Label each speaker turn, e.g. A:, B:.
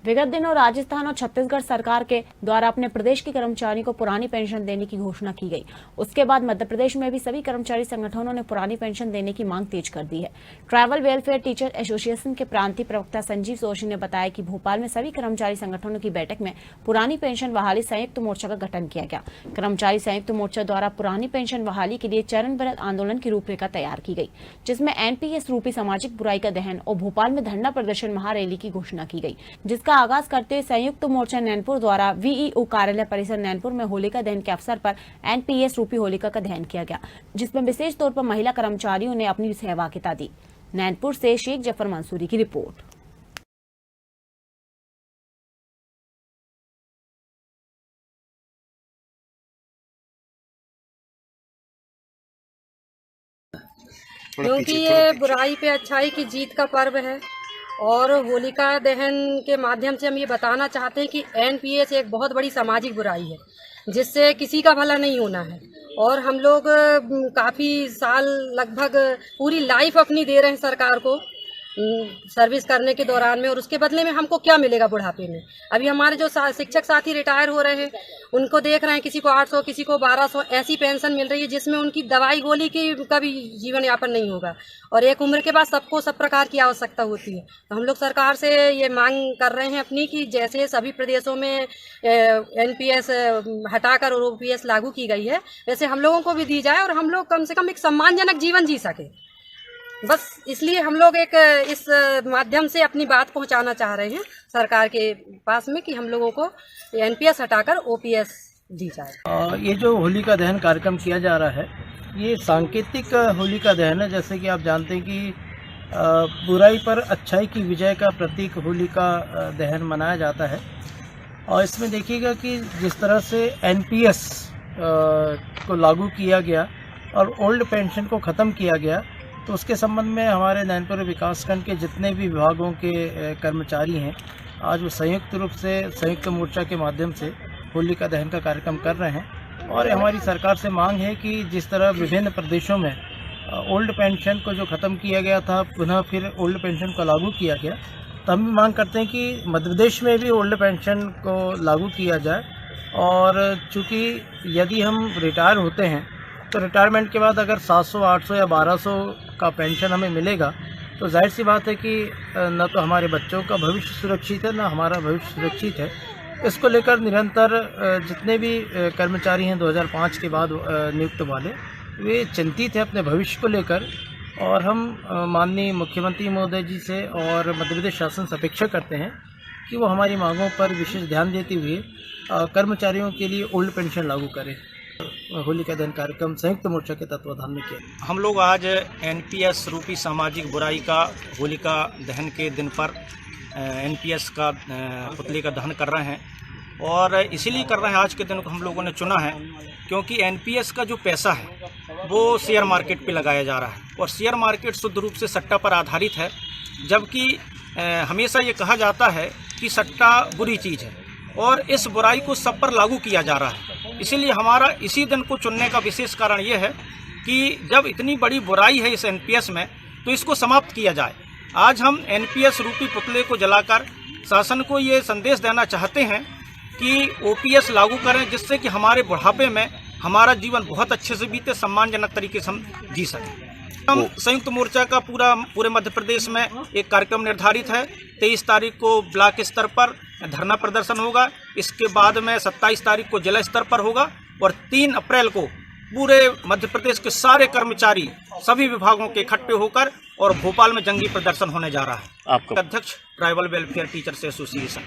A: विगत दिनों राजस्थान और छत्तीसगढ़ सरकार के द्वारा अपने प्रदेश के कर्मचारियों को पुरानी पेंशन देने की घोषणा की गई। उसके बाद मध्य प्रदेश में भी सभी कर्मचारी संगठनों ने पुरानी पेंशन देने की मांग तेज कर दी है। ट्रैवल वेलफेयर टीचर एसोसिएशन के प्रांतीय प्रवक्ता संजीव जोशी ने बताया कि भोपाल में सभी कर्मचारी संगठनों की बैठक में पुरानी पेंशन बहाली संयुक्त मोर्चा का गठन किया गया। कर्मचारी संयुक्त मोर्चा द्वारा पुरानी पेंशन बहाली के लिए चरणबद्ध आंदोलन की रूपरेखा तैयार की गई, जिसमें एनपीएस रूपी सामाजिक बुराई का दहन और भोपाल में धरना प्रदर्शन महारैली की घोषणा की गई, जिसका आगाज करते हुए संयुक्त मोर्चा नैनपुर द्वारा वीईओ कार्यालय परिसर नैनपुर में होलिका दहन के अवसर पर एनपीएस रूपी होलिका का दहन किया गया, जिसमें विशेष तौर पर महिला कर्मचारियों ने अपनी सहभागिता दी। नैनपुर से शेख जफर मंसूरी की रिपोर्ट।
B: क्योंकि ये बुराई पे अच्छाई की जीत का पर्व है और होलिका दहन के माध्यम से हम ये बताना चाहते हैं कि एनपीएस एक बहुत बड़ी सामाजिक बुराई है जिससे किसी का भला नहीं होना है। और हम लोग काफ़ी साल लगभग पूरी लाइफ अपनी दे रहे हैं सरकार को सर्विस करने के दौरान में, और उसके बदले में हमको क्या मिलेगा बुढ़ापे में। अभी हमारे जो शिक्षक साथी रिटायर हो रहे हैं उनको देख रहे हैं, किसी को 800 किसी को 1200 ऐसी पेंशन मिल रही है जिसमें उनकी दवाई गोली का भी जीवन यापन नहीं होगा। और एक उम्र के बाद सबको सब प्रकार की आवश्यकता होती है। तो हम लोग सरकार से ये मांग कर रहे हैं अपनी कि जैसे सभी प्रदेशों में एनपीएस हटाकर और ओपीएस लागू की गई है, वैसे हम लोगों को भी दी जाए और हम लोग कम से कम एक सम्मानजनक जीवन जी सके। बस इसलिए हम लोग एक इस माध्यम से अपनी बात पहुंचाना चाह रहे हैं सरकार के पास में कि हम लोगों को एनपीएस हटाकर ओपीएस दी जाए।
C: ये जो होलिका दहन कार्यक्रम किया जा रहा है ये सांकेतिक होलिका दहन है। जैसे कि आप जानते हैं कि बुराई पर अच्छाई की विजय का प्रतीक होलिका दहन मनाया जाता है। और इसमें देखिएगा कि जिस तरह से एनपीएस को लागू किया गया और ओल्ड पेंशन को ख़त्म किया गया, तो उसके संबंध में हमारे नैनपुर विकासखंड के जितने भी विभागों के कर्मचारी हैं आज वो संयुक्त रूप से संयुक्त मोर्चा के माध्यम से होलिका दहन का कार्यक्रम कर रहे हैं। और हमारी सरकार से मांग है कि जिस तरह विभिन्न प्रदेशों में ओल्ड पेंशन को जो ख़त्म किया गया था पुनः फिर ओल्ड पेंशन को लागू किया गया, तो हम भी मांग करते हैं कि मध्य प्रदेश में भी ओल्ड पेंशन को लागू किया जाए। और चूँकि यदि हम रिटायर होते हैं तो रिटायरमेंट के बाद अगर 700, 800 या 1200 का पेंशन हमें मिलेगा तो जाहिर सी बात है कि न तो हमारे बच्चों का भविष्य सुरक्षित है, न हमारा भविष्य सुरक्षित है। इसको लेकर निरंतर जितने भी कर्मचारी हैं 2005 के बाद नियुक्त वाले, वे चिंतित हैं अपने भविष्य को लेकर। और हम माननीय मुख्यमंत्री महोदय जी से और मध्य प्रदेश शासन से अपेक्षा करते हैं कि वो हमारी मांगों पर विशेष ध्यान देते हुए कर्मचारियों के लिए ओल्ड पेंशन लागू करें। होलिका दहन कार्यक्रम संयुक्त मोर्चा के तत्वाधान में किया।
D: हम लोग आज एनपीएस रूपी सामाजिक बुराई का होलिका दहन के दिन पर एनपीएस का पुतले का दहन कर रहे हैं। और इसीलिए कर रहे हैं, आज के दिन को हम लोगों ने चुना है क्योंकि एनपीएस का जो पैसा है वो शेयर मार्केट पे लगाया जा रहा है और शेयर मार्केट शुद्ध रूप से सट्टा पर आधारित है। जबकि हमेशा ये कहा जाता है कि सट्टा बुरी चीज़ है और इस बुराई को सब पर लागू किया जा रहा है। इसीलिए हमारा इसी दिन को चुनने का विशेष कारण ये है कि जब इतनी बड़ी बुराई है इस एनपीएस में तो इसको समाप्त किया जाए। आज हम एनपीएस रूपी पुतले को जलाकर शासन को ये संदेश देना चाहते हैं कि ओपीएस लागू करें, जिससे कि हमारे बुढ़ापे में हमारा जीवन बहुत अच्छे से बीते, सम्मानजनक तरीके से हम जी सकें। हम संयुक्त मोर्चा का पूरे मध्य प्रदेश में एक कार्यक्रम निर्धारित है। 23 तारीख को ब्लॉक स्तर पर धरना प्रदर्शन होगा, इसके बाद में 27 तारीख को जिला स्तर पर होगा और 3 अप्रैल को पूरे मध्य प्रदेश के सारे कर्मचारी सभी विभागों के इकट्ठे होकर और भोपाल में जंगी प्रदर्शन होने जा रहा है। आपका अध्यक्ष ट्राइबल वेलफेयर टीचर्स एसोसिएशन।